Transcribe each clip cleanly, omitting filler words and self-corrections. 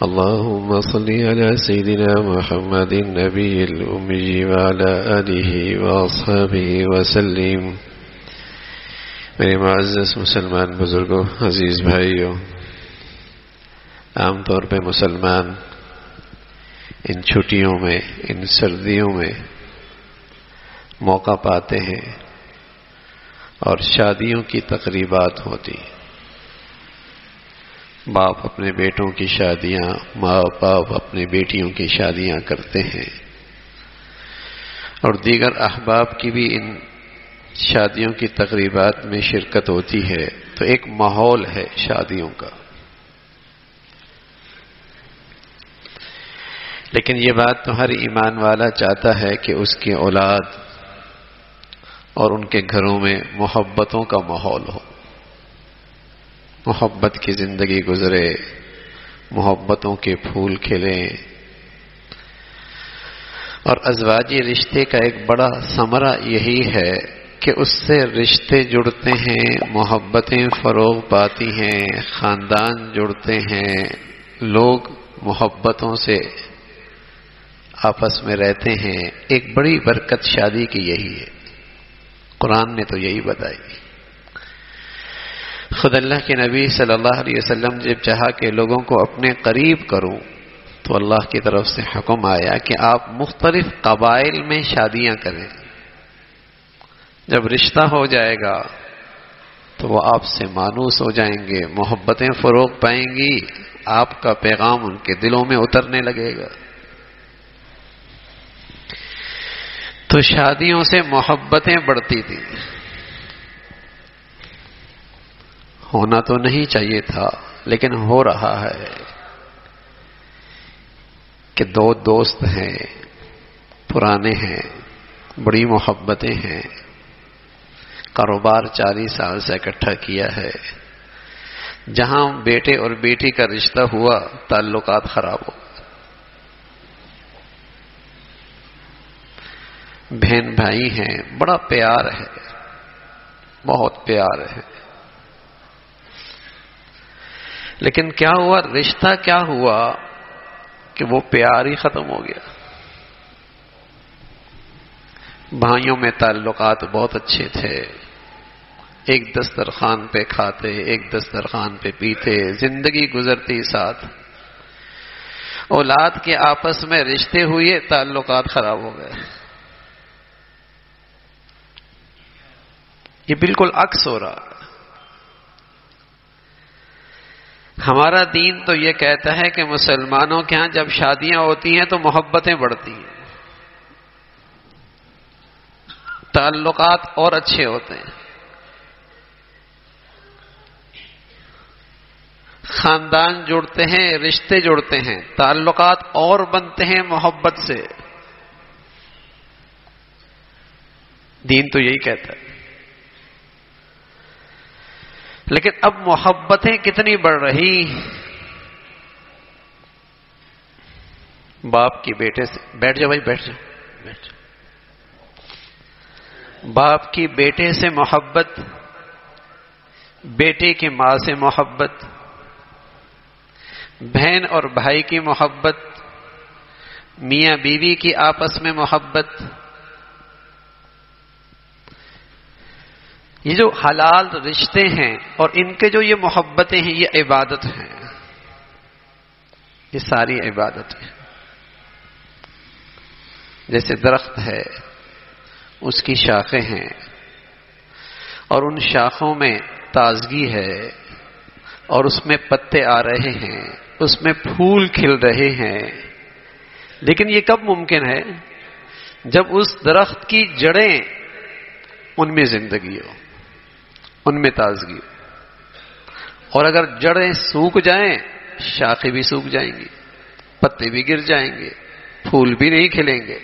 اللهم صل على سيدنا محمد النبي الأمي وعلى آله وأصحابه وسلم۔ میرے معزز مسلمان بزرگوں، عزیز بھائیوں، عام طور پہ مسلمان ان چھٹیوں میں، ان سردیوں میں موقع پاتے ہیں اور شادیوں کی تقریبات ہوتی۔ باپ اپنے بیٹوں کی شادیاں، ماں باپ اپنی بیٹیوں کی شادیاں کرتے ہیں، اور دیگر احباب کی بھی ان شادیوں کی تقریبات میں شرکت ہوتی ہے، تو ایک ماحول ہے شادیوں کا۔ لیکن یہ بات تو ہر ایمان والا چاہتا ہے کہ اس کی اولاد اور ان کے گھروں میں محبتوں کا ماحول ہو، محبت کی زندگی گزرے، محبتوں کے پھول کھلیں۔ اور ازواجی رشتے کا ایک بڑا ثمرہ یہی ہے کہ اس سے رشتے جڑتے ہیں، محبتیں فروغ پاتی ہیں، خاندان جڑتے ہیں، لوگ محبتوں سے آپس میں رہتے ہیں۔ ایک بڑی برکت شادی کی یہی ہے، قرآن نے تو یہی بتائی۔ خود اللہ کے نبی صلی اللہ علیہ وسلم جب چاہا کہ لوگوں کو اپنے قریب کروں، تو اللہ کی طرف سے حکم آیا کہ آپ مختلف قبائل میں شادیاں کریں۔ جب رشتہ ہو جائے گا تو وہ آپ سے مانوس ہو جائیں گے، محبتیں فروغ پائیں گی، آپ کا پیغام ان کے دلوں میں اترنے لگے گا۔ تو شادیوں سے محبتیں بڑھتی تھیں۔ ہونا تو نہیں چاہیے تھا، لیکن ہو رہا ہے کہ دو دوست ہیں، پرانے ہیں، بڑی محبتیں ہیں، کاروبار 40 سال سے اکٹھا کیا ہے، جہاں بیٹے اور بیٹی کا رشتہ ہوا تعلقات خراب ہو، بہن بھائی ہیں، بڑا پیار ہے، بہت پیار ہے، لیکن کیا ہوا، رشتہ کیا ہوا کہ وہ پیار ہی ختم ہو گیا۔ بھائیوں میں تعلقات بہت اچھے تھے، ایک دسترخوان پہ کھاتے، ایک دسترخوان پہ پیتے، زندگی گزرتی ساتھ۔ اولاد کے آپس میں رشتے ہوئے، تعلقات خراب ہو گئے۔ یہ بالکل عکس ہو رہا ہے۔ ہمارا دین تو یہ کہتا ہے کہ مسلمانوں کے ہاں جب شادیاں ہوتی ہیں تو محبتیں بڑھتی ہیں، تعلقات اور اچھے ہوتے ہیں، خاندان جڑتے ہیں، رشتے جڑتے ہیں، تعلقات اور بنتے ہیں محبت سے۔ دین تو یہی کہتا ہے۔ لیکن اب محبتیں کتنی بڑھ رہی، باپ کی بیٹے سے، بیٹھ جاؤ بھائی، بیٹھ جاؤ، بیٹھ جاؤ، باپ کی بیٹے سے محبت، بیٹے کی ماں سے محبت، بہن اور بھائی کی محبت، میاں بیوی کی آپس میں محبت۔ یہ جو حلال رشتے ہیں اور ان کے جو یہ محبتیں ہیں، یہ عبادت ہیں، یہ ساری عبادت ہیں۔ جیسے درخت ہے، اس کی شاخیں ہیں، اور ان شاخوں میں تازگی ہے، اور اس میں پتے آ رہے ہیں، اس میں پھول کھل رہے ہیں، لیکن یہ کب ممکن ہے؟ جب اس درخت کی جڑیں ان میں زندگی ہو، ان میں تازگی ہو۔ اور اگر جڑیں سوکھ جائیں، شاخیں بھی سوکھ جائیں گی، پتے بھی گر جائیں گے، پھول بھی نہیں کھلیں گے۔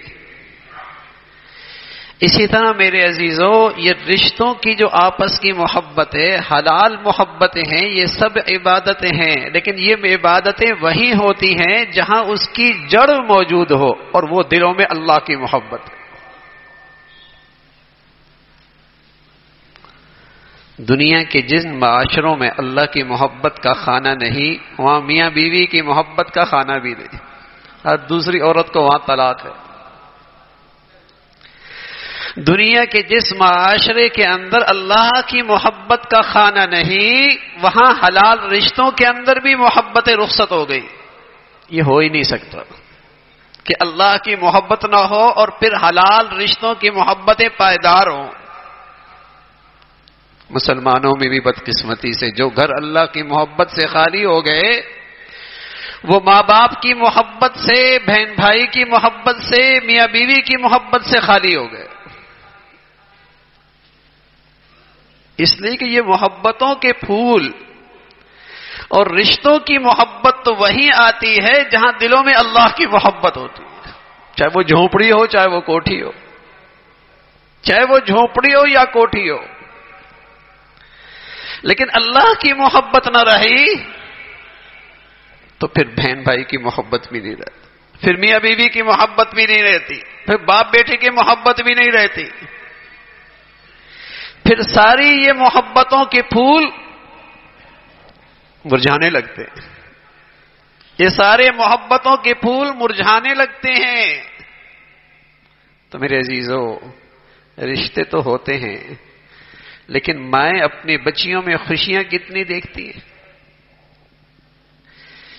اسی طرح میرے عزیزو، یہ رشتوں کی جو آپس کی محبت ہے، حلال محبتیں ہیں، یہ سب عبادتیں ہیں، لیکن یہ عبادتیں وہیں ہوتی ہیں جہاں اس کی جڑ موجود ہو، اور وہ دلوں میں اللہ کی محبت ہے۔ دنیا کے جن معاشروں میں اللہ کی محبت کا خانہ نہیں، وہاں میاں بیوی کی محبت کا خانہ بھی نہیں، ہر دوسری عورت کو وہاں طلاق ہے۔ دنیا کے جس معاشرے کے اندر اللہ کی محبت کا خانہ نہیں، وہاں حلال رشتوں کے اندر بھی محبت رخصت ہو گئی۔ یہ ہو ہی نہیں سکتا کہ اللہ کی محبت نہ ہو اور پھر حلال رشتوں کی محبتیں پائیدار ہوں۔ مسلمانوں میں بھی بدقسمتی سے جو گھر اللہ کی محبت سے خالی ہو گئے، وہ ماں باپ کی محبت سے، بہن بھائی کی محبت سے، میاں بیوی کی محبت سے خالی ہو گئے۔ اس لیے کہ یہ محبتوں کے پھول اور رشتوں کی محبت تو وہیں آتی ہے جہاں دلوں میں اللہ کی محبت ہوتی ہے، چاہے وہ جھونپڑی ہو چاہے وہ کوٹھی ہو، چاہے وہ جھونپڑی ہو یا کوٹھی ہو۔ لیکن اللہ کی محبت نہ رہی تو پھر بہن بھائی کی محبت بھی نہیں رہتی، پھر میاں بیوی کی محبت بھی نہیں رہتی، پھر باپ بیٹے کی محبت بھی نہیں رہتی، پھر ساری یہ محبتوں کے پھول مرجھانے لگتے ہیں، یہ سارے محبتوں کے پھول مرجھانے لگتے ہیں۔ تو میرے عزیزو، رشتے تو ہوتے ہیں، لیکن مائیں اپنی بچیوں میں خوشیاں کتنی دیکھتی ہیں۔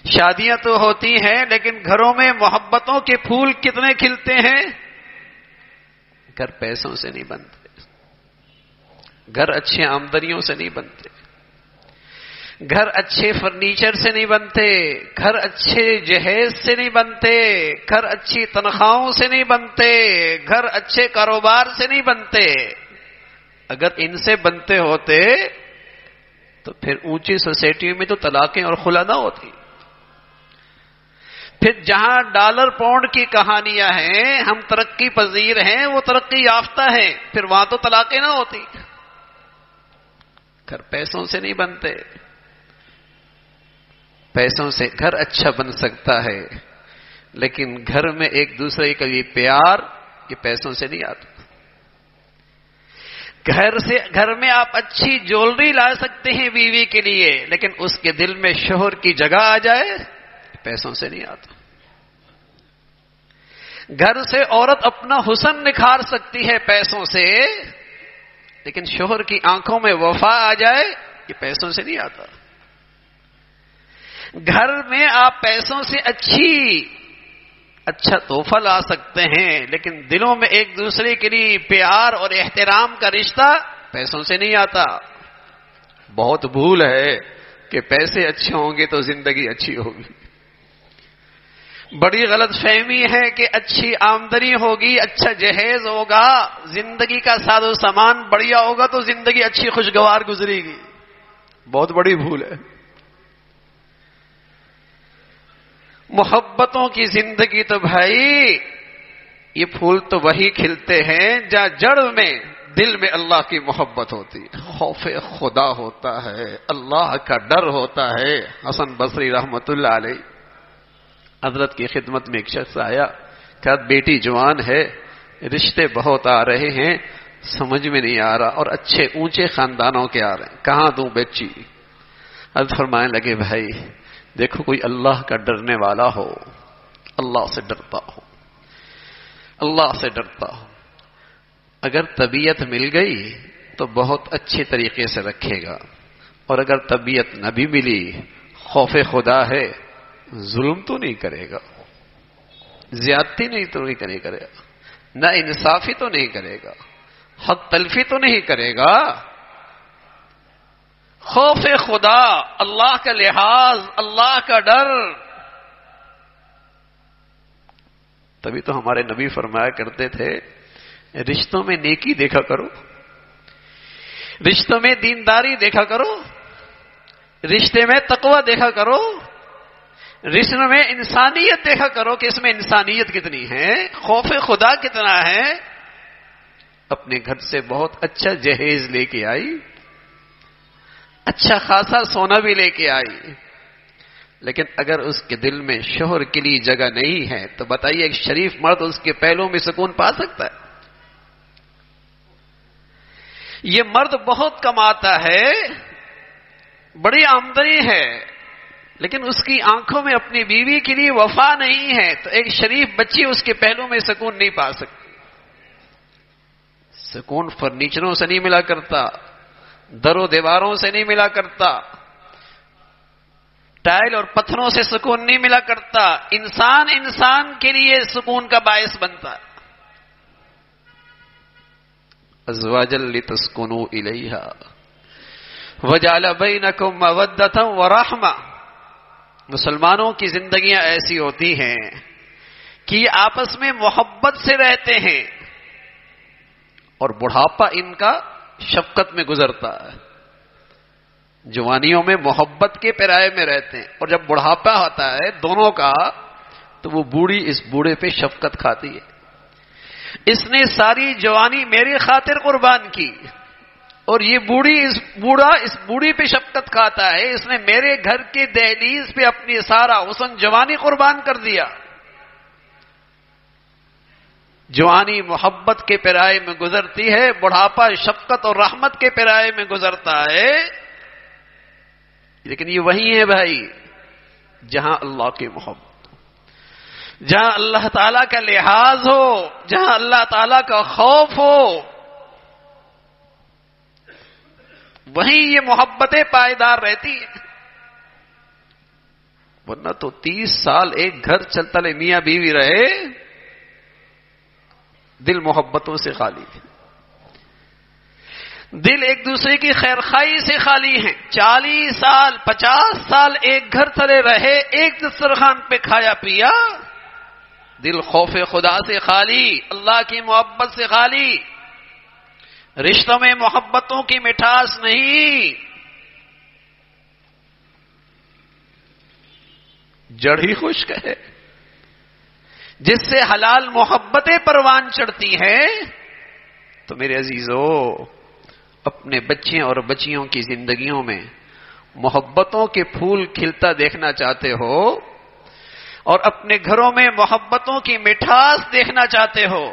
شادیاں تو ہوتی ہیں، لیکن گھروں میں محبتوں کے پھول کتنے کھلتے ہیں۔ گھر پیسوں سے نہیں بنتے، گھر اچھے آمدنیوں سے نہیں بنتے، گھر اچھے فرنیچر سے نہیں بنتے، گھر اچھے جہیز سے نہیں بنتے، گھر اچھی تنخواہوں سے نہیں بنتے، گھر اچھے کاروبار سے نہیں بنتے۔ اگر ان سے بنتے ہوتے تو پھر اونچی سوسائٹی میں تو طلاقیں اور خلا نہ ہوتی۔ پھر جہاں ڈالر پاؤنڈ کی کہانیاں ہیں، ہم ترقی پذیر ہیں، وہ ترقی یافتہ ہیں، پھر وہاں تو طلاقیں نہ ہوتی۔ گھر پیسوں سے نہیں بنتے، پیسوں سے گھر اچھا بن سکتا ہے، لیکن گھر میں ایک دوسرے کے لیے پیار، یہ پیسوں سے نہیں آتا۔ گھر میں آپ اچھی جولری لا سکتے ہیں بیوی کے لیے، لیکن اس کے دل میں شوہر کی جگہ آ جائے، پیسوں سے نہیں آتا۔ گھر سے عورت اپنا حسن نکھار سکتی ہے پیسوں سے، لیکن شوہر کی آنکھوں میں وفا آ جائے، یہ پیسوں سے نہیں آتا۔ گھر میں آپ پیسوں سے اچھا تحفہ لا سکتے ہیں، لیکن دلوں میں ایک دوسرے کے لیے پیار اور احترام کا رشتہ پیسوں سے نہیں آتا۔ بہت بھول ہے کہ پیسے اچھے ہوں گے تو زندگی اچھی ہوگی۔ بڑی غلط فہمی ہے کہ اچھی آمدنی ہوگی، اچھا جہیز ہوگا، زندگی کا ساز و سامان بڑھیا ہوگا تو زندگی اچھی خوشگوار گزرے گی۔ بہت بڑی بھول ہے۔ محبتوں کی زندگی تو بھائی، یہ پھول تو وہی کھلتے ہیں جہاں جڑ میں، دل میں اللہ کی محبت ہوتی ہے، خوف خدا ہوتا ہے، اللہ کا ڈر ہوتا ہے۔ حسن بصری رحمت اللہ علیہ حضرت کی خدمت میں ایک شخص آیا، کہا بیٹی جوان ہے، رشتے بہت آ رہے ہیں، سمجھ میں نہیں آ رہا، اور اچھے اونچے خاندانوں کے آ رہے ہیں، کہاں دوں بچی؟ حضرت فرمانے لگے بھائی دیکھو، کوئی اللہ کا ڈرنے والا ہو، اللہ سے ڈرتا ہو، اللہ سے ڈرتا ہو، اگر طبیعت مل گئی تو بہت اچھے طریقے سے رکھے گا، اور اگر طبیعت نہ بھی ملی، خوف خدا ہے، ظلم تو نہیں کرے گا، زیادتی نہیں کرے گا، نہ انصافی تو نہیں کرے گا، حق تلفی تو نہیں کرے گا، خوف خدا، اللہ کا لحاظ، اللہ کا ڈر۔ تبھی تو ہمارے نبی فرمایا کرتے تھے، رشتوں میں نیکی دیکھا کرو، رشتوں میں دینداری دیکھا کرو، رشتے میں تقوی دیکھا کرو، رشتوں میں انسانیت دیکھا کرو کہ اس میں انسانیت کتنی ہے، خوف خدا کتنا ہے۔ اپنے گھر سے بہت اچھا جہیز لے کے آئی، اچھا خاصا سونا بھی لے کے آئی، لیکن اگر اس کے دل میں شوہر کے لیے جگہ نہیں ہے تو بتائیے ایک شریف مرد اس کے پہلوں میں سکون پا سکتا ہے؟ یہ مرد بہت کماتا ہے، بڑی آمدنی ہے، لیکن اس کی آنکھوں میں اپنی بیوی کے لیے وفا نہیں ہے، تو ایک شریف بچی اس کے پہلو میں سکون نہیں پا سکتی۔ سکون فرنیچروں سے نہیں ملا کرتا، در و دیواروں سے نہیں ملا کرتا، ٹائل اور پتھروں سے سکون نہیں ملا کرتا، انسان انسان کے لیے سکون کا باعث بنتا ہے۔ ازواجا لتسکنوا الیہا وجعل بینکم مودۃ ورحمۃ۔ مسلمانوں کی زندگیاں ایسی ہوتی ہیں کہ یہ آپس میں محبت سے رہتے ہیں، اور بڑھاپا ان کا شفقت میں گزرتا ہے۔ جوانیوں میں محبت کے پیرائے میں رہتے ہیں، اور جب بڑھاپا ہوتا ہے دونوں کا، تو وہ بوڑھی اس بوڑھے پہ شفقت کھاتی ہے۔ اس نے ساری جوانی میری خاطر قربان کی، اور یہ بوڑھا اس بوڑھی پہ شفقت کھاتا ہے، اس نے میرے گھر کے دہلیز پہ اپنی سارا حسن جوانی قربان کر دیا۔ جوانی محبت کے پیرائے میں گزرتی ہے، بڑھاپا شفقت اور رحمت کے پیرائے میں گزرتا ہے۔ لیکن یہ وہی ہے بھائی جہاں اللہ کی محبت، جہاں اللہ تعالیٰ کا لحاظ ہو، جہاں اللہ تعالیٰ کا خوف ہو، وہیں یہ محبتیں پائیدار رہتی ہیں۔ ورنہ تو 30 سال ایک گھر چلتا لے میاں بیوی رہے، دل محبتوں سے خالی ہے، دل ایک دوسرے کی خیرخواہی سے خالی ہیں۔ 40 سال 50 سال ایک گھر تلے رہے، ایک دسترخوان پہ کھایا پیا، دل خوف خدا سے خالی، اللہ کی محبت سے خالی، رشتوں میں محبتوں کی مٹھاس نہیں، جڑ ہی خشک ہے۔ جس سے حلال محبتیں پروان چڑھتی ہیں، تو میرے عزیزو اپنے بچے اور بچیوں کی زندگیوں میں محبتوں کے پھول کھلتا دیکھنا چاہتے ہو، اور اپنے گھروں میں محبتوں کی مٹھاس دیکھنا چاہتے ہو،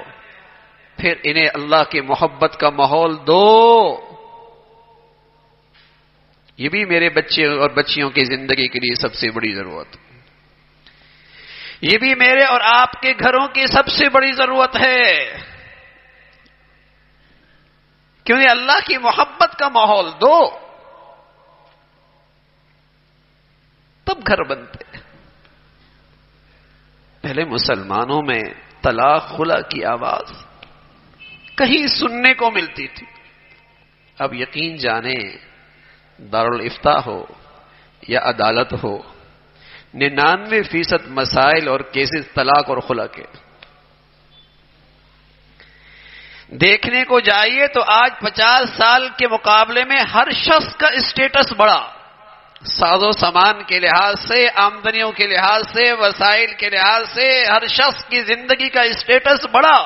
پھر انہیں اللہ کی محبت کا ماحول دو۔ یہ بھی میرے بچے اور بچیوں کی زندگی کے لیے سب سے بڑی ضرورت، یہ بھی میرے اور آپ کے گھروں کی سب سے بڑی ضرورت ہے، کیونکہ اللہ کی محبت کا ماحول دو تب گھر بنتے۔ پہلے مسلمانوں میں طلاق خلا کی آواز کہیں سننے کو ملتی تھی، اب یقین جانے دارالافتاء ہو یا عدالت ہو، 99% مسائل اور کیسز طلاق اور خلا کے۔ دیکھنے کو جائیے تو آج 50 سال کے مقابلے میں ہر شخص کا اسٹیٹس بڑھا، ساز و سامان کے لحاظ سے، آمدنیوں کے لحاظ سے، وسائل کے لحاظ سے، ہر شخص کی زندگی کا اسٹیٹس بڑھا،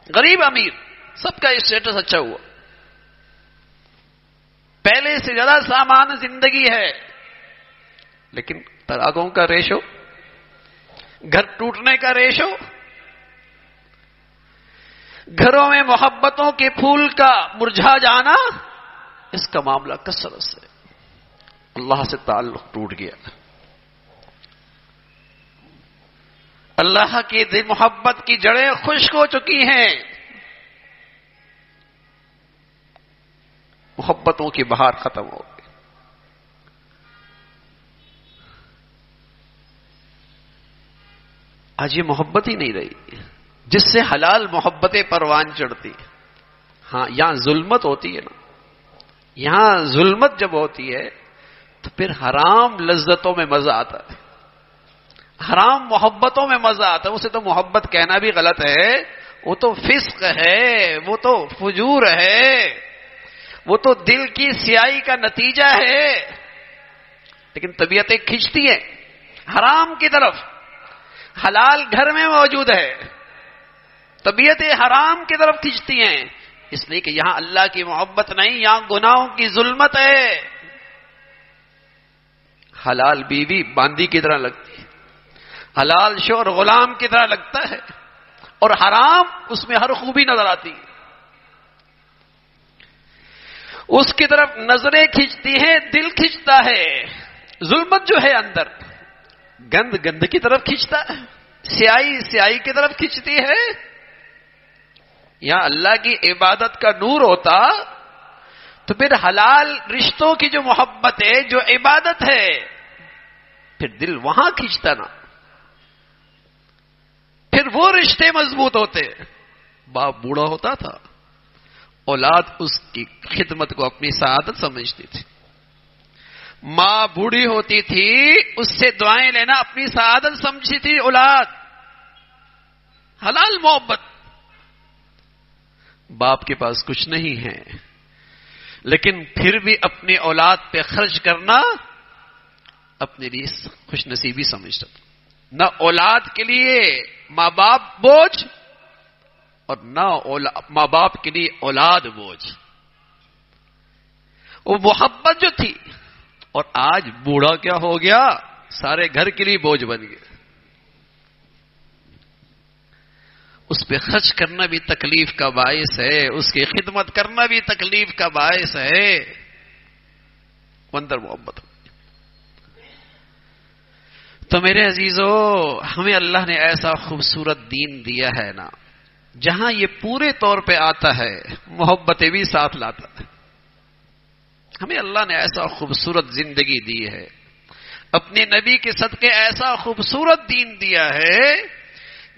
غریب امیر سب کا اسٹیٹس اچھا ہوا، پہلے سے زیادہ سامان زندگی ہے، لیکن طلاقوں کا ریشو، گھر ٹوٹنے کا ریشو، گھروں میں محبتوں کے پھول کا مرجھا جانا، اس کا معاملہ کثرت سے اللہ سے تعلق ٹوٹ گیا۔ اللہ کی دل محبت کی جڑیں خشک ہو چکی ہیں، محبتوں کی بہار ختم ہو گئی۔ آج یہ محبت ہی نہیں رہی جس سے حلال محبتیں پروان چڑھتی۔ ہاں یہاں ظلمت ہوتی ہے نا، یہاں ظلمت جب ہوتی ہے تو پھر حرام لذتوں میں مزہ آتا ہے، حرام محبتوں میں مزہ آتا ہے۔ اسے تو محبت کہنا بھی غلط ہے، وہ تو فسق ہے، وہ تو فجور ہے، وہ تو دل کی سیاہی کا نتیجہ ہے، لیکن طبیعتیں کھینچتی ہیں حرام کی طرف۔ حلال گھر میں موجود ہے، طبیعتیں حرام کی طرف کھینچتی ہیں، اس لیے کہ یہاں اللہ کی محبت نہیں، یہاں گناہوں کی ظلمت ہے۔ حلال بیوی باندی کی طرح لگتی ہے، حلال شوہر غلام کی طرح لگتا ہے، اور حرام اس میں ہر خوبی نظر آتی ہے۔ اس کی طرف نظریں کھینچتی ہیں، دل کھینچتا ہے. ظلمت جو ہے اندر، گند کی طرف کھینچتا ہے، سیاہی کی طرف کھینچتی ہے. یا اللہ کی عبادت کا نور ہوتا تو پھر حلال رشتوں کی جو محبت ہے، جو عبادت ہے، پھر دل وہاں کھینچتا نا، پھر وہ رشتے مضبوط ہوتے. باپ بوڑھا ہوتا تھا، اولاد اس کی خدمت کو اپنی سعادت سمجھتی تھی. ماں بوڑھی ہوتی تھی، اس سے دعائیں لینا اپنی سعادت سمجھتی تھی اولاد. حلال محبت. باپ کے پاس کچھ نہیں ہے لیکن پھر بھی اپنی اولاد پہ خرچ کرنا اپنے لیے خوش نصیبی سمجھتا. نہ اولاد کے لیے ماں باپ بوجھ اور نہ ماں باپ کے لیے اولاد بوجھ. وہ محبت جو تھی. اور آج بوڑھا کیا ہو گیا، سارے گھر کے لیے بوجھ بن گیا. اس پہ خرچ کرنا بھی تکلیف کا باعث ہے، اس کی خدمت کرنا بھی تکلیف کا باعث ہے. اندر محبت. تو میرے عزیزو، ہمیں اللہ نے ایسا خوبصورت دین دیا ہے نا، جہاں یہ پورے طور پہ آتا ہے، محبتیں بھی ساتھ لاتا ہے. ہمیں اللہ نے ایسا خوبصورت زندگی دی ہے، اپنے نبی کے صدقے ایسا خوبصورت دین دیا ہے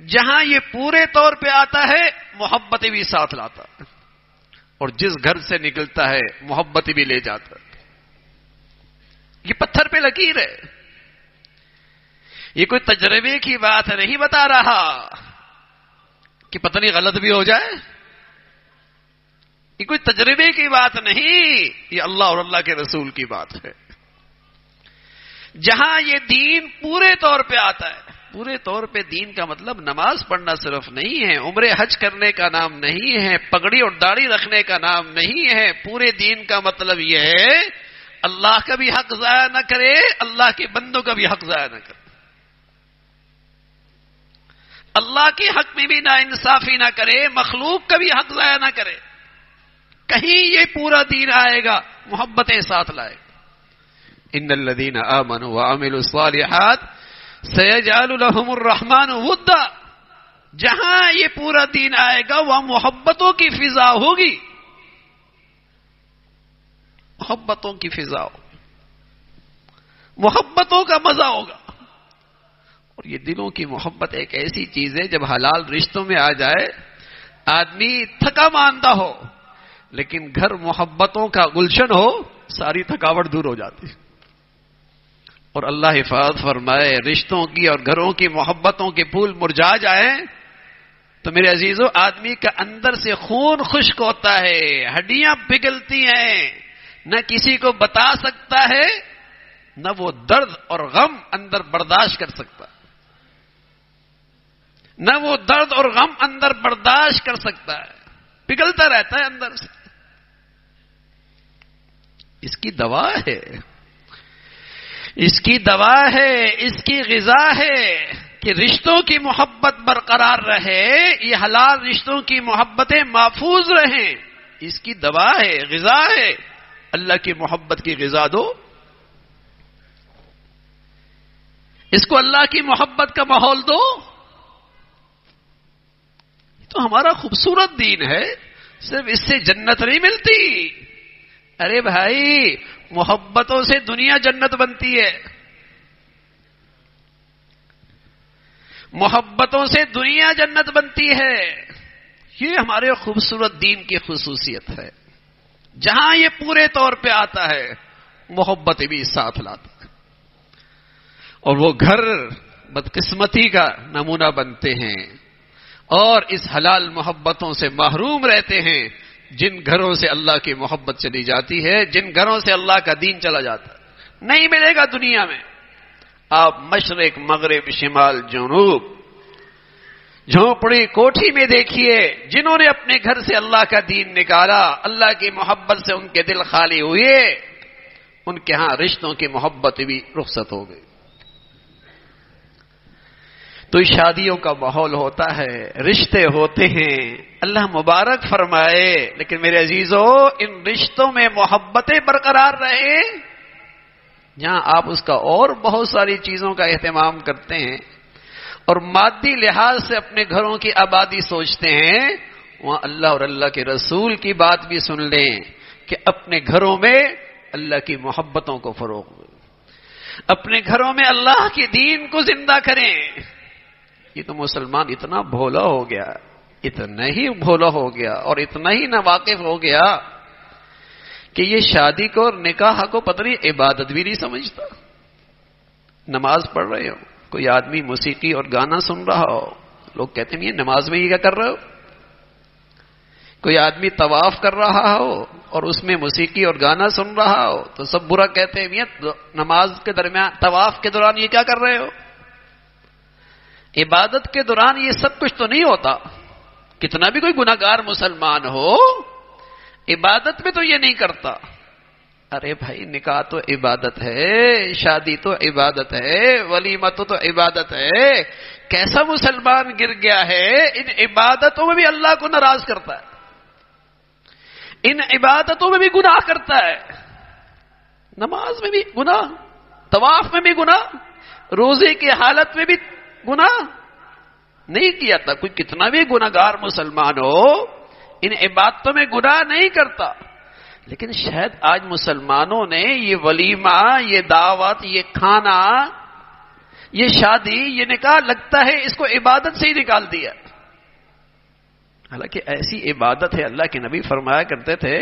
جہاں یہ پورے طور پہ آتا ہے، محبتیں بھی ساتھ لاتا ہے. اور جس گھر سے نکلتا ہے محبتیں بھی لے جاتا ہے. یہ پتھر پہ لکیر ہے. یہ کوئی تجربے کی بات نہیں بتا رہا کہ پتہ نہیں غلط بھی ہو جائے. یہ کوئی تجربے کی بات نہیں، یہ اللہ اور اللہ کے رسول کی بات ہے. جہاں یہ دین پورے طور پہ آتا ہے. پورے طور پہ دین کا مطلب نماز پڑھنا صرف نہیں ہے، عمرے حج کرنے کا نام نہیں ہے، پگڑی اور داڑھی رکھنے کا نام نہیں ہے. پورے دین کا مطلب یہ ہے اللہ کا بھی حق ضائع نہ کرے، اللہ کے بندوں کا بھی حق ضائع نہ کرے. اللہ کے حق میں بھی نا انصافی نہ کرے، مخلوق کا بھی حق ضائع نہ کرے. کہیں یہ پورا دین آئے گا محبتیں ساتھ لائے. ان الذین آمنوا وعملوا الصالحات سیجعل لهم الرحمن ودا. جہاں یہ پورا دین آئے گا وہاں محبتوں کی فضا ہوگی. محبتوں کی فضا ہو، محبتوں کا مزہ ہوگا. اور یہ دلوں کی محبت ایک ایسی چیز ہے، جب حلال رشتوں میں آ جائے آدمی تھکا ماندہ ہو، لیکن گھر محبتوں کا گلشن ہو، ساری تھکاوٹ دور ہو جاتی. اور اللہ حفاظت فرمائے رشتوں کی اور گھروں کی محبتوں کے پھول مرجھا جائیں تو میرے عزیزو آدمی کا اندر سے خون خشک ہوتا ہے، ہڈیاں پگھلتی ہیں، نہ کسی کو بتا سکتا ہے، نہ وہ درد اور غم اندر برداشت کر سکتا، نہ وہ درد اور غم اندر برداشت کر سکتا ہے، پگھلتا رہتا ہے اندر سے. اس کی دوا ہے، اس کی دوا ہے، اس کی غذا ہے کہ رشتوں کی محبت برقرار رہے، یہ حلال رشتوں کی محبتیں محفوظ رہیں. اس کی دوا ہے، غذا ہے. اللہ کی محبت کی غذا دو، اس کو اللہ کی محبت کا ماحول دو. تو ہمارا خوبصورت دین ہے، صرف اس سے جنت نہیں ملتی. ارے بھائی، محبتوں سے دنیا جنت بنتی ہے، محبتوں سے دنیا جنت بنتی ہے. یہ ہمارے خوبصورت دین کی خصوصیت ہے. جہاں یہ پورے طور پہ آتا ہے محبت بھی ساتھ لاتا ہے. اور وہ گھر بدقسمتی کا نمونہ بنتے ہیں اور اس حلال محبتوں سے محروم رہتے ہیں جن گھروں سے اللہ کی محبت چلی جاتی ہے، جن گھروں سے اللہ کا دین چلا جاتا ہے. نہیں ملے گا دنیا میں. آپ مشرق مغرب شمال جنوب جھونپڑی کوٹھی میں دیکھیے، جنہوں نے اپنے گھر سے اللہ کا دین نکالا، اللہ کی محبت سے ان کے دل خالی ہوئے، ان کے ہاں رشتوں کی محبت بھی رخصت ہو گئی. تو شادیوں کا ماحول ہوتا ہے، رشتے ہوتے ہیں، اللہ مبارک فرمائے، لیکن میرے عزیزو ان رشتوں میں محبتیں برقرار رہے، جہاں آپ اس کا اور بہت ساری چیزوں کا اہتمام کرتے ہیں اور مادی لحاظ سے اپنے گھروں کی آبادی سوچتے ہیں، وہاں اللہ اور اللہ کے رسول کی بات بھی سن لیں کہ اپنے گھروں میں اللہ کی محبتوں کو فروغ دیں، اپنے گھروں میں اللہ کے دین کو زندہ کریں۔ یہ تو مسلمان اتنا بھولا ہو گیا، اتنا ہی بھولا ہو گیا اور اتنا ہی ناواقف ہو گیا کہ یہ شادی کو اور نکاح کو پتہ نہیں عبادت بھی نہیں سمجھتا۔ نماز پڑھ رہے ہو، کوئی آدمی موسیقی اور گانا سن رہا ہو، لوگ کہتے ہیں یہ نماز میں یہ کیا کر رہے ہو؟ کوئی آدمی طواف کر رہا ہو اور اس میں موسیقی اور گانا سن رہا ہو تو سب برا کہتے ہیں میاں نماز کے درمیان طواف کے دوران یہ کیا کر رہے ہو؟ عبادت کے دوران یہ سب کچھ تو نہیں ہوتا، کتنا بھی کوئی گناہگار مسلمان ہو عبادت میں تو یہ نہیں کرتا۔ ارے بھائی نکاح تو عبادت ہے، شادی تو عبادت ہے، ولیمہ تو عبادت ہے۔ کیسا مسلمان گر گیا ہے ان عبادتوں میں بھی اللہ کو ناراض کرتا ہے، ان عبادتوں میں بھی گناہ کرتا ہے، نماز میں بھی گناہ، طواف میں بھی گناہ، روزے کی حالت میں بھی گناہ نہیں کیا تھا۔ کوئی کتنا بھی گناہگار مسلمان ہو ان عبادتوں میں گناہ نہیں کرتا، لیکن شاید آج مسلمانوں نے یہ ولیمہ، یہ دعوت، یہ کھانا، یہ شادی، یہ نکاح لگتا ہے اس کو عبادت سے ہی نکال دیا۔ حالانکہ ایسی عبادت ہے، اللہ کے نبی فرمایا کرتے تھے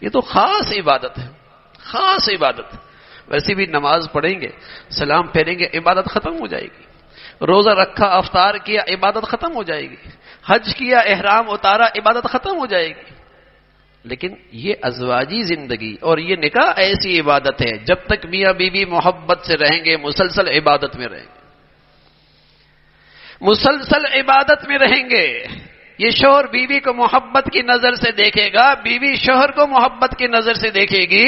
یہ تو خاص عبادت ہے، خاص عبادت۔ ویسے بھی نماز پڑھیں گے، سلام پھیریں گے، عبادت ختم ہو جائے گی۔ روزہ رکھا، افطار کیا، عبادت ختم ہو جائے گی۔ حج کیا، احرام اتارا، عبادت ختم ہو جائے گی۔ لیکن یہ ازواجی زندگی اور یہ نکاح ایسی عبادت ہے، جب تک میاں بیوی محبت سے رہیں گے مسلسل عبادت میں رہیں گے، مسلسل عبادت میں رہیں گے۔ یہ شوہر بیوی کو محبت کی نظر سے دیکھے گا، بیوی شوہر کو محبت کی نظر سے دیکھے گی،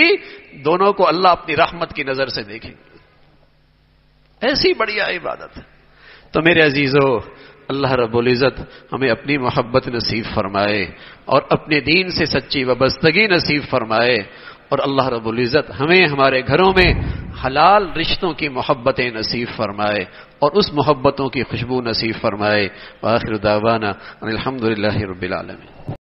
دونوں کو اللہ اپنی رحمت کی نظر سے دیکھیں گے۔ ایسی بڑھیا عبادت ہے۔ تو میرے عزیزو اللہ رب العزت ہمیں اپنی محبت نصیب فرمائے اور اپنے دین سے سچی وابستگی نصیب فرمائے، اور اللہ رب العزت ہمیں ہمارے گھروں میں حلال رشتوں کی محبتیں نصیب فرمائے اور اس محبتوں کی خوشبو نصیب فرمائے۔ وآخر دعوانا ان الحمدللہ رب العالمین۔